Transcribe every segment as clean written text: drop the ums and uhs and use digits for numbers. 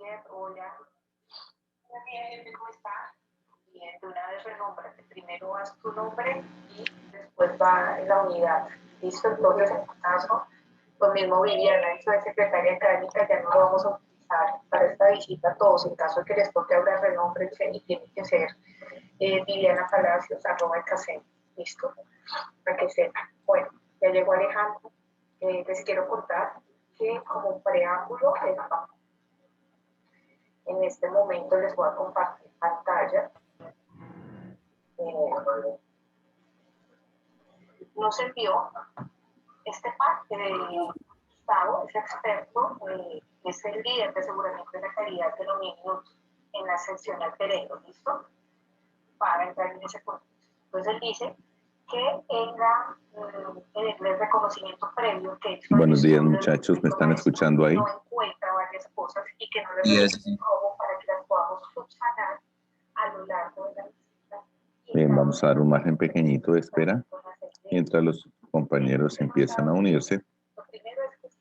Bien, hola. Bien, ¿cómo está? Bien, de una vez renómbrate. Primero haz tu nombre y después va la unidad. ¿Listo? Entonces, en tu caso, lo mismo Viviana, esto de secretaria académica, ya no lo vamos a utilizar para esta visita todos. En caso de que les toque hablar renombre, y tiene que ser Viviana Palacios, @Ecacen. ¿Listo? Para que sepan. Bueno, ya llegó Alejandro. Les quiero contar que como preámbulo, en este momento les voy a compartir pantalla. Nos envió este parte de Gustavo, es experto, es el líder de aseguramiento de la calidad de los niños en la ascensión al terreno, ¿listo? Para entrar en ese contexto. Entonces él dice que el reconocimiento previo que hizo. Buenos días, muchachos, ¿me están escuchando ahí? No encuentra varias cosas y que no le realice robo para que las podamos subsanar a lo largo de la visita. Bien, vamos a dar un margen pequeñito de espera mientras los compañeros empiezan a unirse,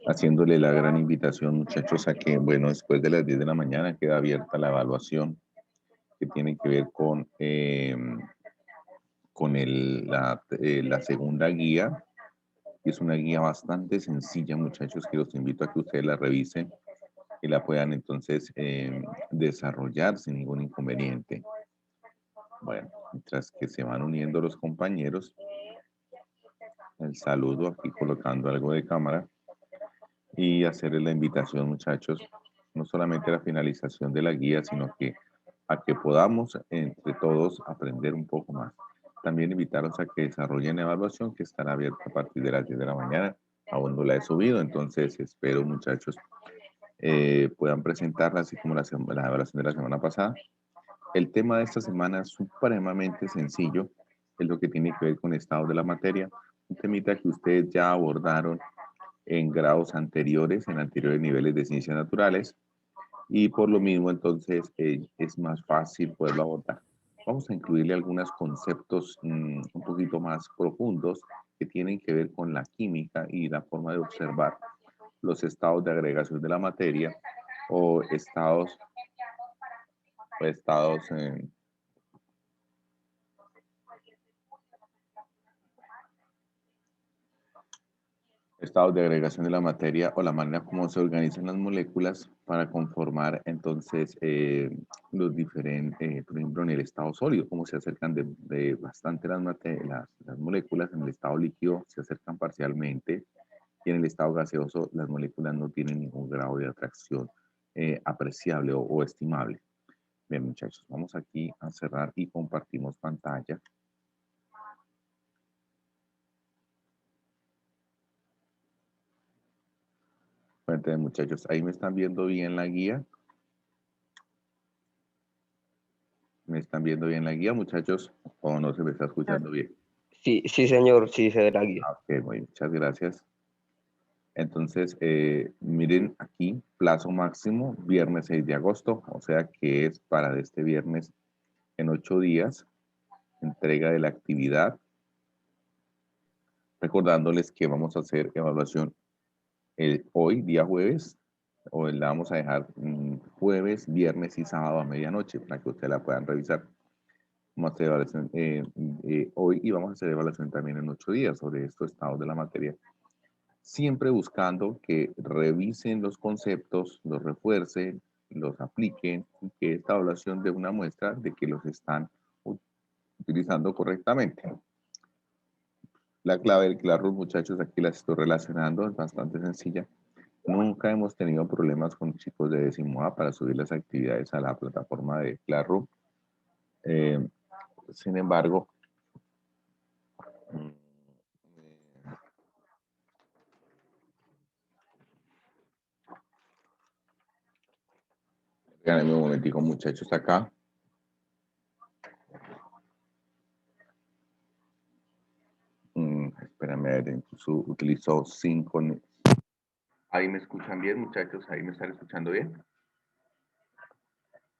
haciéndole la gran invitación, muchachos, a que, bueno, después de las 10 de la mañana queda abierta la evaluación que tiene que ver con la segunda guía. Es una guía bastante sencilla, muchachos, que los invito a que ustedes la revisen y la puedan entonces desarrollar sin ningún inconveniente. Bueno, mientras que se van uniendo los compañeros, el saludo aquí colocando algo de cámara y hacerles la invitación, muchachos, no solamente a la finalización de la guía, sino que a que podamos entre todos aprender un poco más. También invitarlos a que desarrollen la evaluación que estará abierta a partir de las 10 de la mañana. Aún no la he subido, entonces espero, muchachos, puedan presentarla así como la evaluación de la semana pasada. El tema de esta semana es supremamente sencillo, es lo que tiene que ver con estado de la materia, un temita que ustedes ya abordaron en grados anteriores, en anteriores niveles de ciencias naturales, y por lo mismo entonces es más fácil poderlo abordar. Vamos a incluirle algunos conceptos un poquito más profundos que tienen que ver con la química y la forma de observar los estados de agregación de la materia o estados de agregación de la materia o la manera como se organizan las moléculas para conformar entonces los diferentes, por ejemplo, en el estado sólido, cómo se acercan de bastante las moléculas. En el estado líquido se acercan parcialmente y en el estado gaseoso las moléculas no tienen ningún grado de atracción apreciable o estimable. Bien, muchachos, vamos aquí a cerrar y compartimos pantalla. Cuéntenme, muchachos, ¿ahí me están viendo bien la guía? ¿Me están viendo bien la guía, muchachos? ¿O no se me está escuchando bien? Sí, sí, señor, sí se ve la guía. Ok, muchas gracias. Entonces, miren aquí, plazo máximo, viernes 6 de agosto, o sea que es para este viernes en 8 días, entrega de la actividad. Recordándoles que vamos a hacer evaluación hoy, día jueves, o la vamos a dejar jueves, viernes y sábado a medianoche para que ustedes la puedan revisar. Vamos a hacer evaluación hoy y vamos a hacer evaluación también en 8 días sobre estos estados de la materia. Siempre buscando que revisen los conceptos, los refuercen, los apliquen y que esta evaluación dé una muestra de que los están utilizando correctamente. La clave del Classroom, muchachos, aquí las estoy relacionando, es bastante sencilla. Nunca hemos tenido problemas con chicos de décimo A para subir las actividades a la plataforma de Classroom. Sin embargo, déjenme un momentico, muchachos, acá. Espérame, a ver, utilizó 5. ¿Ahí me escuchan bien, muchachos? ¿Ahí me están escuchando bien?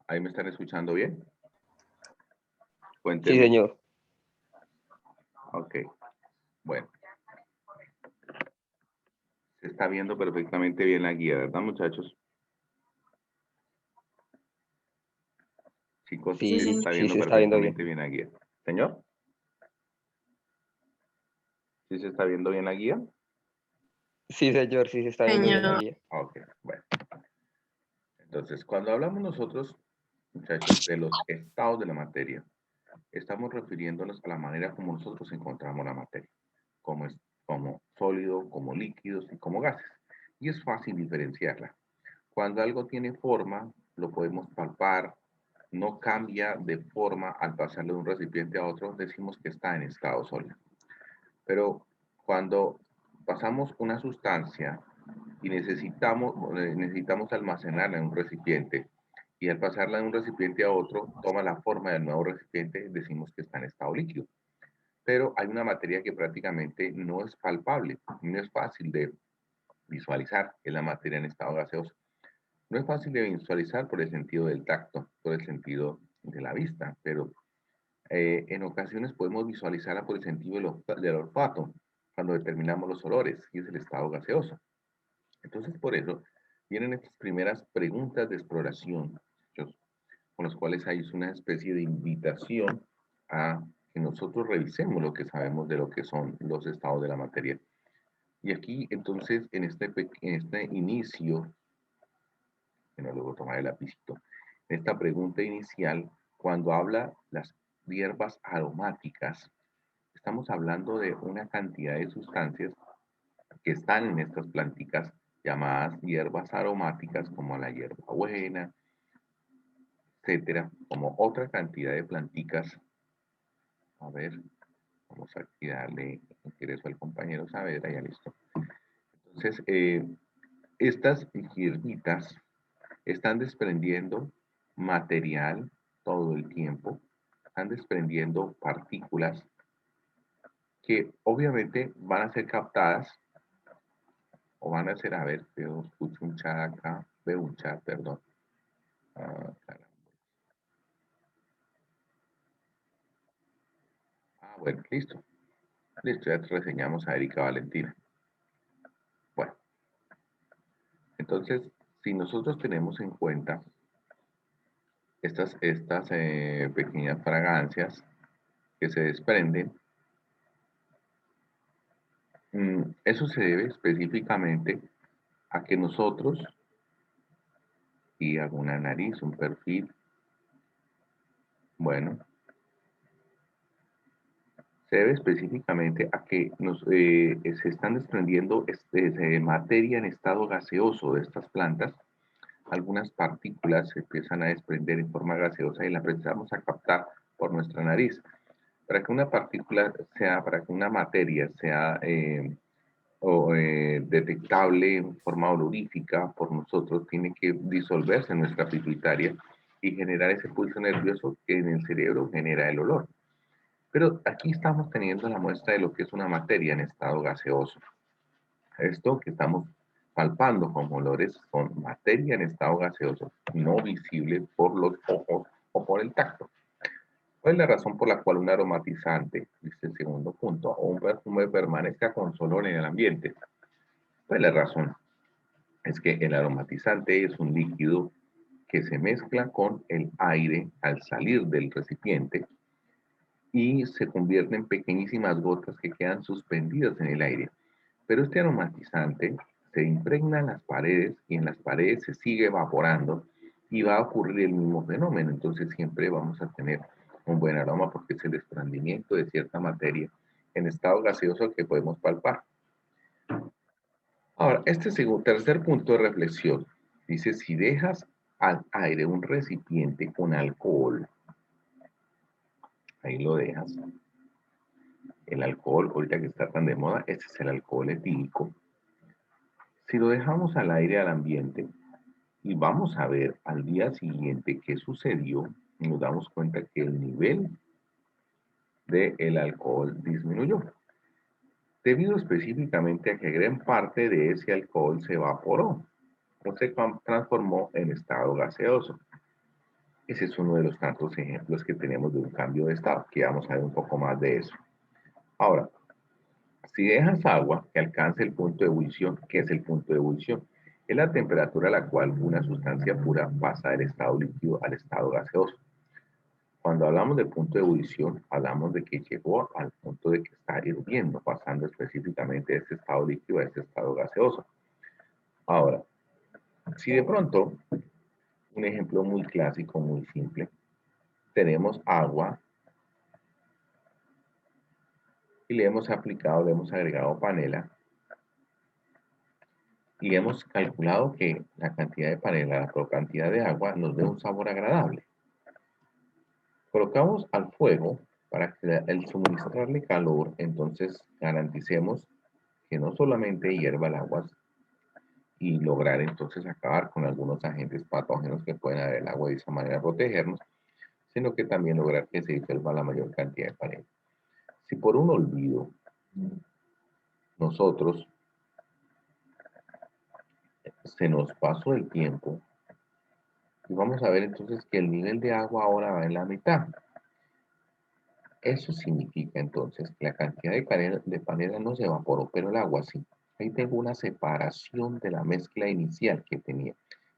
¿Ahí me están escuchando bien? Cuéntenme. Sí, señor. Ok, bueno. Se está viendo perfectamente bien la guía, ¿verdad, muchachos? Chicos, Sí, se está sí viendo se está viendo bien. perfectamente bien la guía. Señor, ¿sí se está viendo bien la guía? Sí, señor, sí se está viendo bien la Señor. guía. Ok, bueno. Entonces, cuando hablamos nosotros, muchachos, de los estados de la materia, estamos refiriéndonos a la manera como nosotros encontramos la materia, como sólido, como líquidos y como gases. Y es fácil diferenciarla. Cuando algo tiene forma, lo podemos palpar, no cambia de forma al pasarlo de un recipiente a otro, decimos que está en estado sólido. Pero cuando pasamos una sustancia y necesitamos almacenarla en un recipiente, y al pasarla de un recipiente a otro, toma la forma del nuevo recipiente, decimos que está en estado líquido. Pero hay una materia que prácticamente no es palpable, no es fácil de visualizar, es la materia en estado gaseoso. No es fácil de visualizar por el sentido del tacto, por el sentido de la vista, pero en ocasiones podemos visualizarla por el sentido del olfato, cuando determinamos los olores, y es el estado gaseoso. Entonces, por eso, vienen estas primeras preguntas de exploración, con las cuales hay una especie de invitación a que nosotros revisemos lo que sabemos de lo que son los estados de la materia. Y aquí, entonces, en este inicio, bueno, luego tomar el lapicito, en esta pregunta inicial, cuando habla las hierbas aromáticas, estamos hablando de una cantidad de sustancias que están en estas planticas llamadas hierbas aromáticas, como la hierbabuena, etcétera, como otra cantidad de planticas. A ver, vamos aquí a darle ingreso al compañero Saavedra, ya listo. Entonces, estas hierbitas están desprendiendo material todo el tiempo, están desprendiendo partículas que obviamente van a ser captadas o van a ser, a ver, veo, escucho un chat acá, veo un chat, perdón. Bueno, listo. Listo, ya te reseñamos a Erika Valentina. Bueno, entonces, si nosotros tenemos en cuenta estas pequeñas fragancias que se desprenden, eso se debe específicamente a que nosotros, y hago una nariz, un perfil, bueno, se debe específicamente a que se están desprendiendo materia en estado gaseoso de estas plantas. Algunas partículas se empiezan a desprender en forma gaseosa y la empezamos a captar por nuestra nariz. Para que una partícula sea, para que una materia sea detectable en forma olorífica por nosotros, tiene que disolverse en nuestra pituitaria y generar ese pulso nervioso que en el cerebro genera el olor. Pero aquí estamos teniendo la muestra de lo que es una materia en estado gaseoso. Esto que estamos palpando como olores son materia en estado gaseoso, no visible por los ojos o por el tacto. ¿Cuál es la razón por la cual un aromatizante, dice el segundo punto, o un perfume permanezca con su olor en el ambiente? ¿Cuál es la razón? Es que el aromatizante es un líquido que se mezcla con el aire al salir del recipiente y se convierte en pequeñísimas gotas que quedan suspendidas en el aire. Pero este aromatizante se impregna en las paredes y en las paredes se sigue evaporando y va a ocurrir el mismo fenómeno. Entonces siempre vamos a tener un buen aroma porque es el desprendimiento de cierta materia en estado gaseoso que podemos palpar. Ahora, este tercer punto de reflexión dice, si dejas al aire un recipiente con alcohol, ahí lo dejas. El alcohol, ahorita que está tan de moda, este es el alcohol etílico. Si lo dejamos al aire, al ambiente, y vamos a ver al día siguiente qué sucedió, nos damos cuenta que el nivel del alcohol disminuyó, debido específicamente a que gran parte de ese alcohol se evaporó o se transformó en estado gaseoso. Ese es uno de los tantos ejemplos que tenemos de un cambio de estado, que vamos a ver un poco más de eso. Ahora, si dejas agua que alcance el punto de ebullición, ¿qué es el punto de ebullición? Es la temperatura a la cual una sustancia pura pasa del estado líquido al estado gaseoso. Cuando hablamos del punto de ebullición, hablamos de que llegó al punto de que está hirviendo, pasando específicamente de este estado líquido a este estado gaseoso. Ahora, si de pronto, un ejemplo muy clásico, muy simple, tenemos agua y le hemos aplicado, le hemos agregado panela y hemos calculado que la cantidad de panela por cantidad de agua nos dé un sabor agradable. Colocamos al fuego para que el suministrarle calor, entonces garanticemos que no solamente hierva el agua y lograr entonces acabar con algunos agentes patógenos que pueden haber en el agua y de esa manera protegernos, sino que también lograr que se disuelva la mayor cantidad de panela. Si por un olvido nosotros se nos pasó el tiempo y vamos a ver entonces que el nivel de agua ahora va en la mitad. Eso significa entonces que la cantidad de panela no se evaporó, pero el agua sí. Ahí tengo una separación de la mezcla inicial que tenía,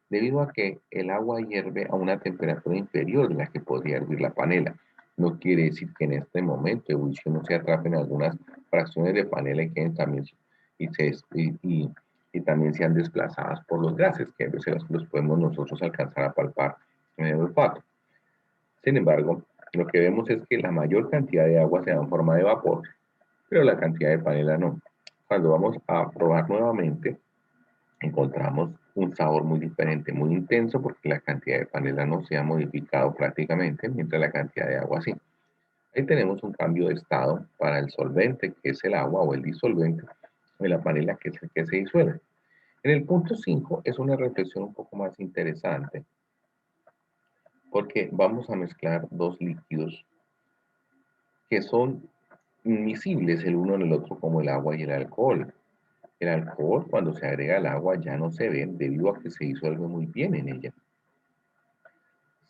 debido a que el agua hierve a una temperatura inferior de la que podría hervir la panela. No quiere decir que en este momento de ebullición no se atrapen algunas fracciones de panela y queden también, y también sean desplazadas por los gases, que a veces los podemos nosotros alcanzar a palpar en el olfato. Sin embargo, lo que vemos es que la mayor cantidad de agua se da en forma de vapor, pero la cantidad de panela no. Cuando vamos a probar nuevamente, encontramos un sabor muy diferente, muy intenso, porque la cantidad de panela no se ha modificado prácticamente, mientras la cantidad de agua sí. Ahí tenemos un cambio de estado para el solvente, que es el agua, o el disolvente, de la panela, que es el que se disuelve. En el punto 5 es una reflexión un poco más interesante, porque vamos a mezclar dos líquidos que son miscibles el uno en el otro, como el agua y el alcohol. El alcohol, cuando se agrega al agua, ya no se ve debido a que se disuelve muy bien en ella.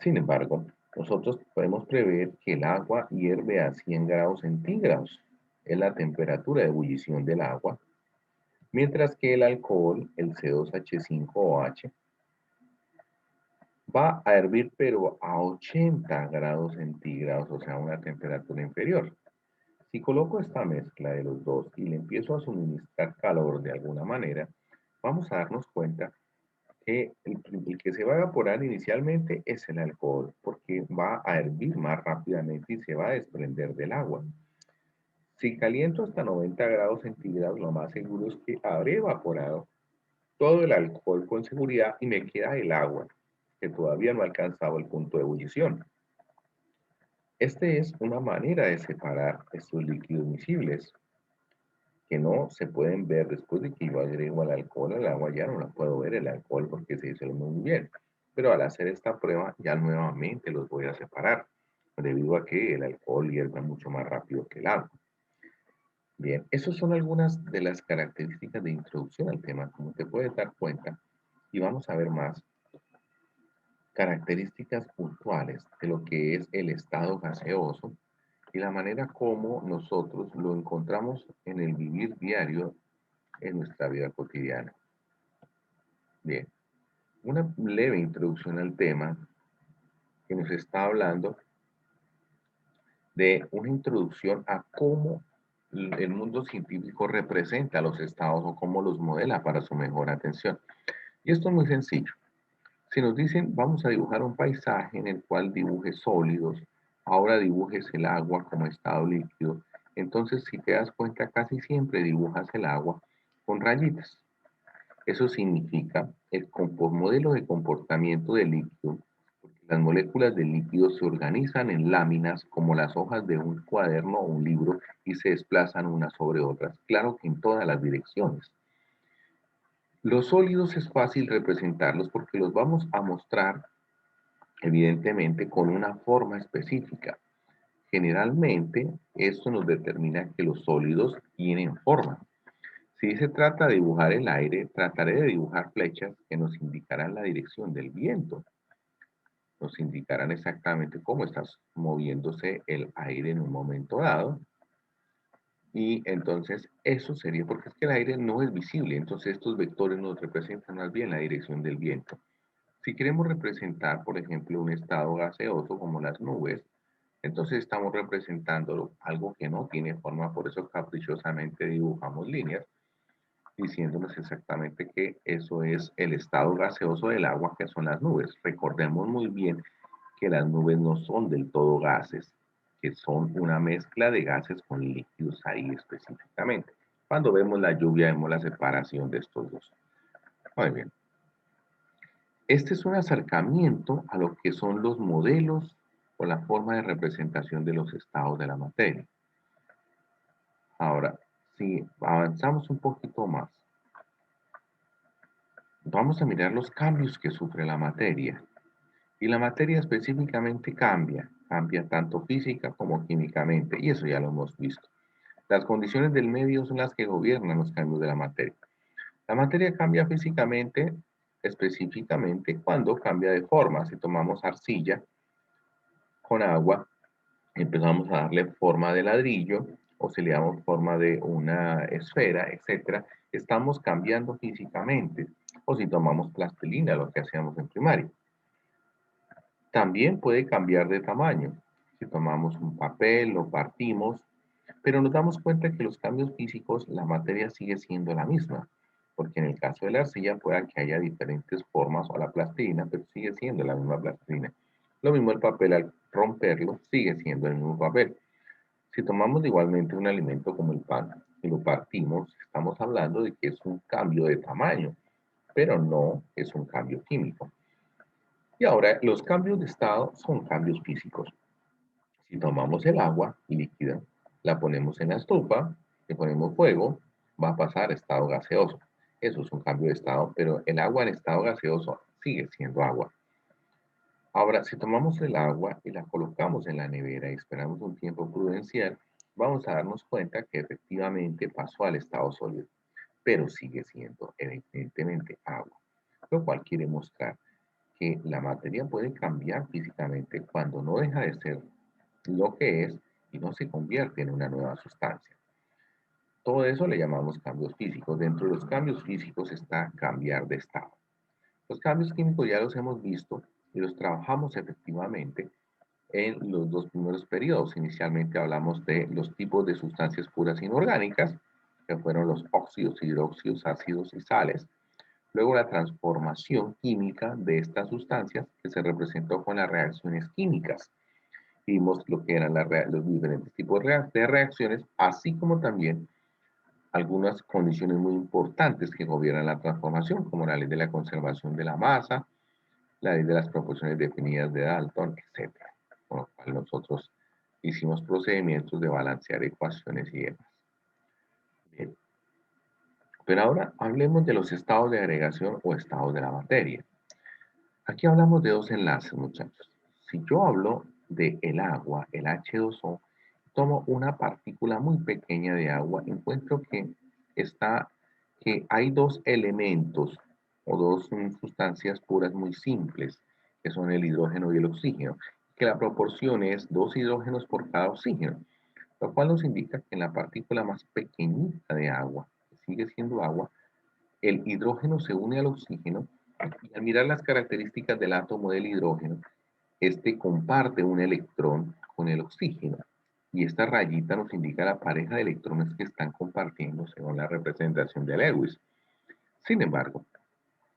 Sin embargo, nosotros podemos prever que el agua hierve a 100 grados centígrados. Es la temperatura de ebullición del agua. Mientras que el alcohol, el C2H5OH, va a hervir pero a 80 grados centígrados, o sea, una temperatura inferior. Si coloco esta mezcla de los dos y le empiezo a suministrar calor de alguna manera, vamos a darnos cuenta que el que se va a evaporar inicialmente es el alcohol, porque va a hervir más rápidamente y se va a desprender del agua. Si caliento hasta 90 grados centígrados, lo más seguro es que habré evaporado todo el alcohol con seguridad y me queda el agua, que todavía no ha alcanzado el punto de ebullición. Esta es una manera de separar estos líquidos miscibles, que no se pueden ver después de que yo agrego el alcohol al agua. Ya no la puedo ver el alcohol porque se disuelve muy bien. Pero al hacer esta prueba ya nuevamente los voy a separar, debido a que el alcohol hierve mucho más rápido que el agua. Bien, esas son algunas de las características de introducción al tema, como te puedes dar cuenta, y vamos a ver más características puntuales de lo que es el estado gaseoso y la manera como nosotros lo encontramos en el vivir diario en nuestra vida cotidiana. Bien, una leve introducción al tema que nos está hablando de una introducción a cómo el mundo científico representa los estados o cómo los modela para su mejor atención. Y esto es muy sencillo. Si nos dicen, vamos a dibujar un paisaje en el cual dibujes sólidos, ahora dibujes el agua como estado líquido, entonces si te das cuenta casi siempre dibujas el agua con rayitas. Eso significa el modelo de comportamiento del líquido, porque las moléculas del líquido se organizan en láminas como las hojas de un cuaderno o un libro y se desplazan unas sobre otras, claro que en todas las direcciones. Los sólidos es fácil representarlos porque los vamos a mostrar evidentemente con una forma específica. Generalmente esto nos determina que los sólidos tienen forma. Si se trata de dibujar el aire, trataré de dibujar flechas que nos indicarán la dirección del viento. Nos indicarán exactamente cómo está moviéndose el aire en un momento dado. Y entonces eso sería, porque es que el aire no es visible, entonces estos vectores nos representan más bien la dirección del viento. Si queremos representar, por ejemplo, un estado gaseoso como las nubes, Entonces estamos representando algo que no tiene forma, por eso caprichosamente dibujamos líneas, diciéndonos exactamente que eso es el estado gaseoso del agua, que son las nubes. Recordemos muy bien que las nubes no son del todo gases, que son una mezcla de gases con líquidos ahí específicamente. Cuando vemos la lluvia, vemos la separación de estos dos. Muy bien. Este es un acercamiento a lo que son los modelos o la forma de representación de los estados de la materia. Ahora, si avanzamos un poquito más, vamos a mirar los cambios que sufre la materia. Y la materia específicamente cambia tanto física como químicamente, y eso ya lo hemos visto. Las condiciones del medio son las que gobiernan los cambios de la materia. La materia cambia físicamente, específicamente cuando cambia de forma. Si tomamos arcilla con agua, empezamos a darle forma de ladrillo, o si le damos forma de una esfera, etcétera, estamos cambiando físicamente. O si tomamos plastilina, lo que hacíamos en primaria. También puede cambiar de tamaño. Si tomamos un papel, lo partimos, pero nos damos cuenta que los cambios físicos, la materia sigue siendo la misma, porque en el caso de la arcilla puede que haya diferentes formas o la plastilina, pero sigue siendo la misma plastilina. Lo mismo el papel, al romperlo, sigue siendo el mismo papel. Si tomamos igualmente un alimento como el pan y lo partimos, estamos hablando de que es un cambio de tamaño, pero no es un cambio químico. Y ahora, los cambios de estado son cambios físicos. Si tomamos el agua líquida, la ponemos en la estufa, le ponemos fuego, va a pasar a estado gaseoso. Eso es un cambio de estado, pero el agua en estado gaseoso sigue siendo agua. Ahora, si tomamos el agua y la colocamos en la nevera y esperamos un tiempo prudencial, vamos a darnos cuenta que efectivamente pasó al estado sólido, pero sigue siendo evidentemente agua, lo cual quiere mostrar que la materia puede cambiar físicamente cuando no deja de ser lo que es y no se convierte en una nueva sustancia. Todo eso le llamamos cambios físicos. Dentro de los cambios físicos está cambiar de estado. Los cambios químicos ya los hemos visto y los trabajamos efectivamente en los dos primeros periodos. Inicialmente hablamos de los tipos de sustancias puras inorgánicas, que fueron los óxidos, hidróxidos, ácidos y sales. Luego la transformación química de estas sustancias, que se representó con las reacciones químicas. Vimos lo que eran los diferentes tipos de reacciones, así como también algunas condiciones muy importantes que gobiernan la transformación, como la ley de la conservación de la masa, la ley de las proporciones definidas de Dalton, etc. Con lo cual nosotros hicimos procedimientos de balancear ecuaciones y demás. Bien. Pero ahora hablemos de los estados de agregación o estados de la materia. Aquí hablamos de dos enlaces, muchachos. Si yo hablo de el agua, el H2O, tomo una partícula muy pequeña de agua, encuentro que hay dos elementos o dos sustancias puras muy simples, que son el hidrógeno y el oxígeno, que la proporción es 2 hidrógenos por cada oxígeno, lo cual nos indica que en la partícula más pequeñita de agua, que sigue siendo agua, el hidrógeno se une al oxígeno y al mirar las características del átomo del hidrógeno, este comparte un electrón con el oxígeno. Y esta rayita nos indica la pareja de electrones que están compartiendo según la representación de Lewis. Sin embargo,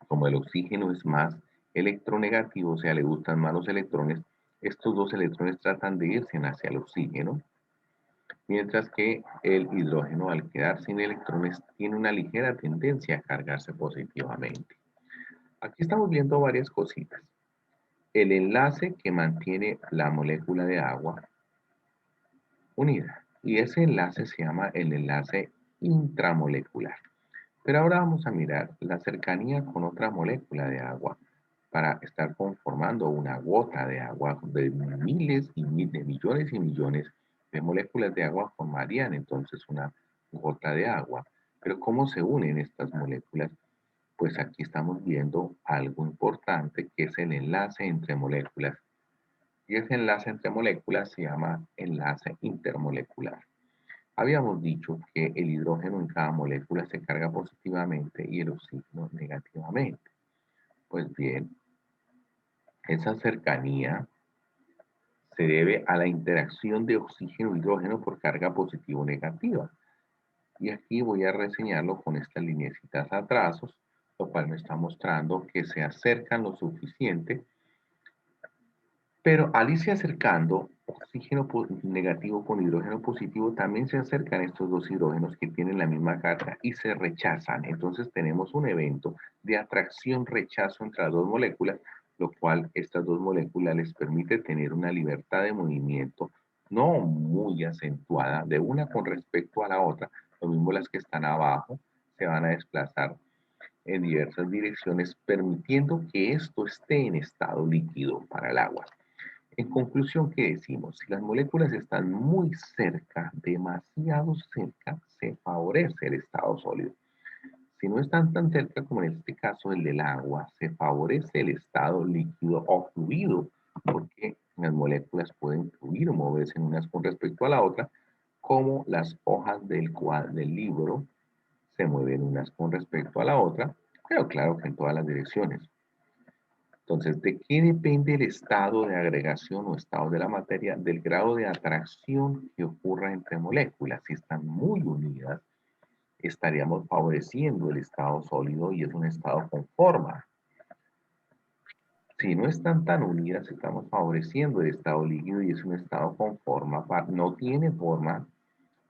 como el oxígeno es más electronegativo, o sea, le gustan más los electrones, estos dos electrones tratan de irse hacia el oxígeno, mientras que el hidrógeno, al quedar sin electrones, tiene una ligera tendencia a cargarse positivamente. Aquí estamos viendo varias cositas. El enlace que mantiene la molécula de agua unida. Y ese enlace se llama el enlace intramolecular. Pero ahora vamos a mirar la cercanía con otra molécula de agua para estar conformando una gota de agua de miles y de millones y millones de moléculas de agua formarían entonces una gota de agua. Pero ¿cómo se unen estas moléculas? Pues aquí estamos viendo algo importante que es el enlace entre moléculas. Y ese enlace entre moléculas se llama enlace intermolecular. Habíamos dicho que el hidrógeno en cada molécula se carga positivamente y el oxígeno negativamente. Pues bien, esa cercanía Se debe a la interacción de oxígeno y hidrógeno por carga positiva o negativa. Y aquí voy a reseñarlo con estas lineecitas a trazos, lo cual me está mostrando que se acercan lo suficiente. Pero al irse acercando oxígeno negativo con hidrógeno positivo, también se acercan estos dos hidrógenos que tienen la misma carga y se rechazan. Entonces tenemos un evento de atracción-rechazo entre las dos moléculas, lo cual estas dos moléculas les permite tener una libertad de movimiento no muy acentuada de una con respecto a la otra. Lo mismo las que están abajo se van a desplazar en diversas direcciones, permitiendo que esto esté en estado líquido para el agua. En conclusión, ¿qué decimos? Si las moléculas están muy cerca, demasiado cerca, se favorece el estado sólido. Si no están tan cerca como en este caso el del agua, se favorece el estado líquido o fluido, porque las moléculas pueden fluir o moverse unas con respecto a la otra, como las hojas del libro se mueven unas con respecto a la otra, pero claro que en todas las direcciones. Entonces, ¿de qué depende el estado de agregación o estado de la materia? Del grado de atracción que ocurra entre moléculas. Si están muy unidas, estaríamos favoreciendo el estado sólido y es un estado con forma. Si no están tan unidas, estamos favoreciendo el estado líquido y es un estado con forma. No tiene forma,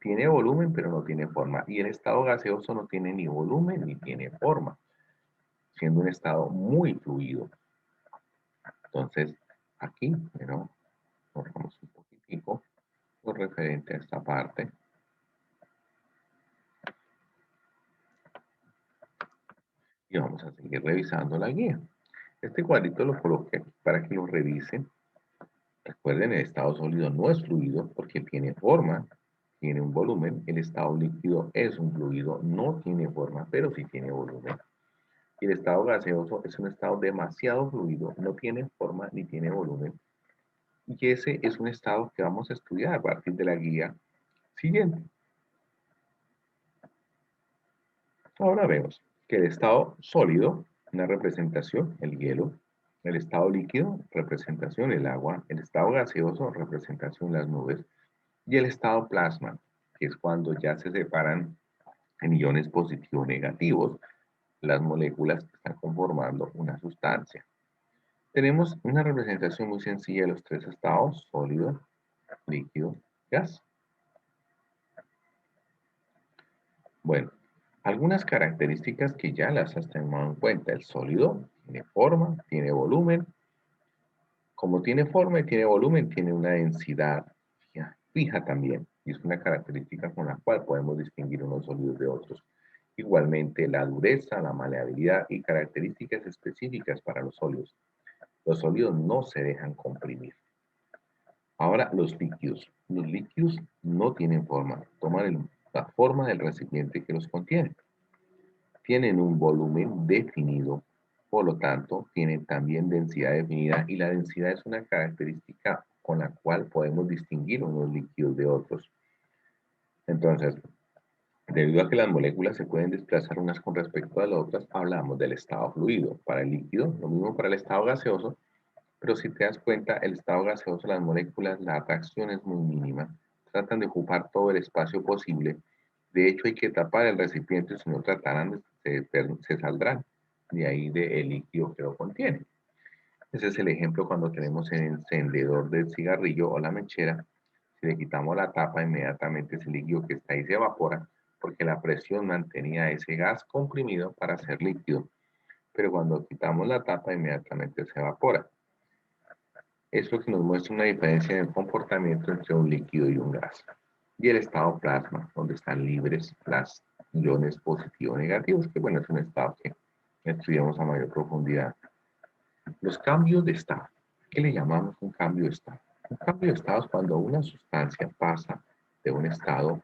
tiene volumen, pero no tiene forma. Y el estado gaseoso no tiene ni volumen ni tiene forma, siendo un estado muy fluido. Entonces, aquí, bueno, borramos un poquitico lo referente a esta parte. Y vamos a seguir revisando la guía. Este cuadrito lo coloqué aquí para que lo revisen. Recuerden, el estado sólido no es fluido porque tiene forma, tiene un volumen. El estado líquido es un fluido, no tiene forma, pero sí tiene volumen. Y el estado gaseoso es un estado demasiado fluido, no tiene forma ni tiene volumen. Y ese es un estado que vamos a estudiar a partir de la guía siguiente. Ahora vemos que el estado sólido, una representación, el hielo, el estado líquido, representación, el agua, el estado gaseoso, representación, las nubes, y el estado plasma, que es cuando ya se separan en iones positivos negativos las moléculas que están conformando una sustancia. Tenemos una representación muy sencilla de los tres estados, sólido, líquido, gas. Bueno, algunas características que ya las has tomado en cuenta. El sólido tiene forma, tiene volumen. Como tiene forma y tiene volumen, tiene una densidad fija también. Y es una característica con la cual podemos distinguir unos sólidos de otros. Igualmente, la dureza, la maleabilidad y características específicas para los sólidos. Los sólidos no se dejan comprimir. Ahora, los líquidos. Los líquidos no tienen forma. Toman la forma del recipiente que los contiene. Tienen un volumen definido, por lo tanto, tienen también densidad definida y la densidad es una característica con la cual podemos distinguir unos líquidos de otros. Entonces, debido a que las moléculas se pueden desplazar unas con respecto a las otras, hablamos del estado fluido. Para el líquido, lo mismo para el estado gaseoso, pero si te das cuenta, el estado gaseoso, las moléculas, la atracción es muy mínima. Tratan de ocupar todo el espacio posible. De hecho, hay que tapar el recipiente, si no tratarán, se saldrán de ahí del líquido que lo contiene. Ese es el ejemplo cuando tenemos el encendedor del cigarrillo o la mechera. Si le quitamos la tapa, inmediatamente ese líquido que está ahí se evapora, porque la presión mantenía ese gas comprimido para ser líquido. Pero cuando quitamos la tapa, inmediatamente se evapora. Esto que nos muestra una diferencia en el comportamiento entre un líquido y un gas. Y el estado plasma, donde están libres las iones positivos y negativos, que bueno, es un estado que estudiamos a mayor profundidad. Los cambios de estado. ¿Qué le llamamos un cambio de estado? Un cambio de estado es cuando una sustancia pasa de un estado